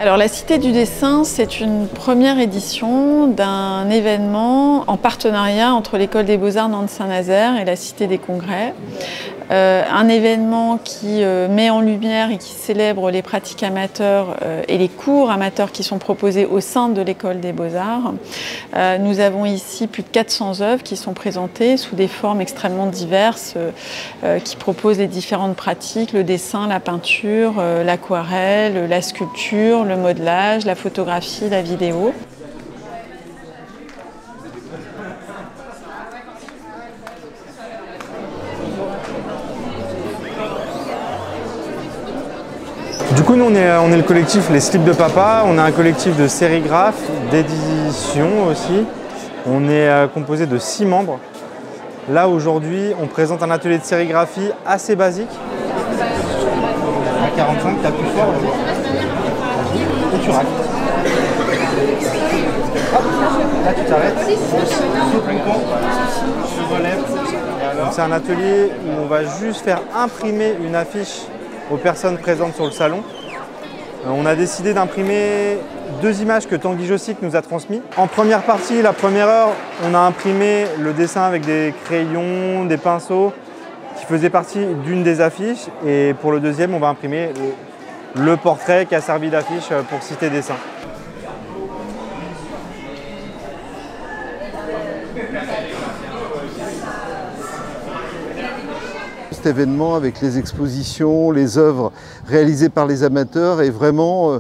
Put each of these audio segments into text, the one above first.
Alors la Cité du dessin, c'est une première édition d'un événement en partenariat entre l'École des Beaux-Arts Nantes-Saint-Nazaire et la Cité des Congrès. Un événement qui met en lumière et qui célèbre les pratiques amateurs et les cours amateurs qui sont proposés au sein de l'École des Beaux-Arts. Nous avons ici plus de 400 œuvres qui sont présentées sous des formes extrêmement diverses qui proposent les différentes pratiques, le dessin, la peinture, l'aquarelle, la sculpture, le modelage, la photographie, la vidéo. Du coup, nous, on est le collectif Les Slips de Papa. On est un collectif de sérigraphes, d'édition aussi. On est composé de 6 membres. Là, aujourd'hui, on présente un atelier de sérigraphie assez basique. À 45, tu as plus fort. Et tu raques. Hop, là, tu t'arrêtes. Souple une pompe. Tu relèves. C'est un atelier où on va juste faire imprimer une affiche aux personnes présentes sur le salon. On a décidé d'imprimer 2 images que Tanguy Jossic nous a transmises. En première partie, la première heure, on a imprimé le dessin avec des crayons, des pinceaux qui faisaient partie d'une des affiches. Et pour le deuxième, on va imprimer le portrait qui a servi d'affiche pour Cité Dessin. Cet événement avec les expositions, les œuvres réalisées par les amateurs est vraiment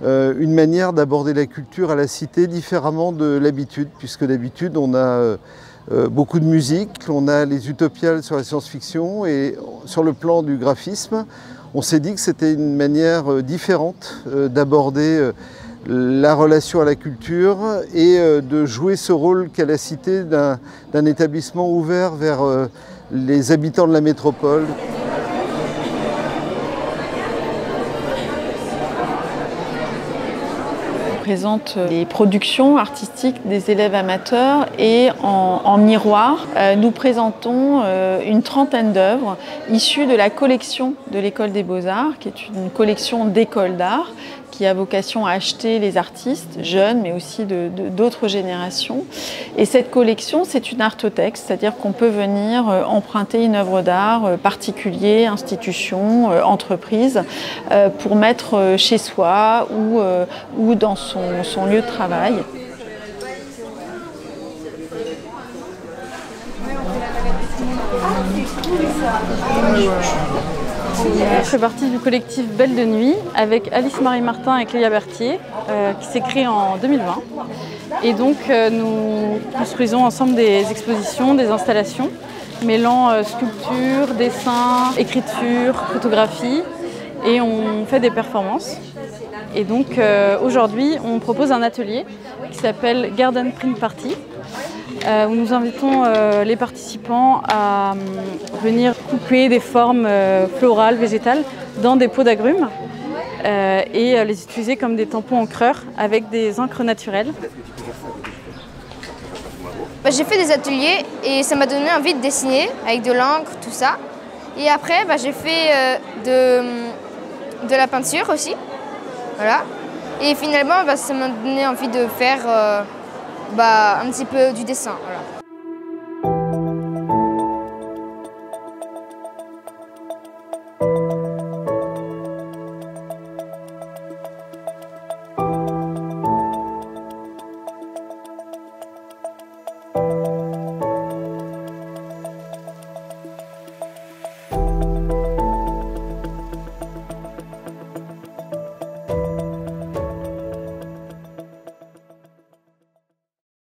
une manière d'aborder la culture à la Cité différemment de l'habitude, puisque d'habitude on a beaucoup de musique, on a les utopiales sur la science-fiction et sur le plan du graphisme, on s'est dit que c'était une manière différente d'aborder la relation à la culture et de jouer ce rôle qu'a la Cité d'un établissement ouvert vers les habitants de la métropole. On présente les productions artistiques des élèves amateurs et en miroir, nous présentons une trentaine d'œuvres issues de la collection de l'École des Beaux-Arts, qui est une collection d'écoles d'art qui a vocation à acheter les artistes jeunes, mais aussi d'autres générations. Et cette collection, c'est une artothèque, c'est-à-dire qu'on peut venir emprunter une œuvre d'art, particulier, institution, entreprise, pour mettre chez soi ou dans son lieu de travail. Je fais partie du collectif Belle de Nuit avec Alice Marie Martin et Cléa Berthier qui s'est créé en 2020. Et donc nous construisons ensemble des expositions, des installations mêlant sculpture, dessin, écriture, photographie et on fait des performances. Et donc aujourd'hui on propose un atelier qui s'appelle Garden Print Party où nous invitons les participants à venir couper des formes florales, végétales dans des pots d'agrumes et les utiliser comme des tampons encreurs avec des encres naturelles. J'ai fait des ateliers et ça m'a donné envie de dessiner avec de l'encre, tout ça. Et après, j'ai fait de la peinture aussi. Voilà. Et finalement, ça m'a donné envie de faire un petit peu du dessin. Voilà.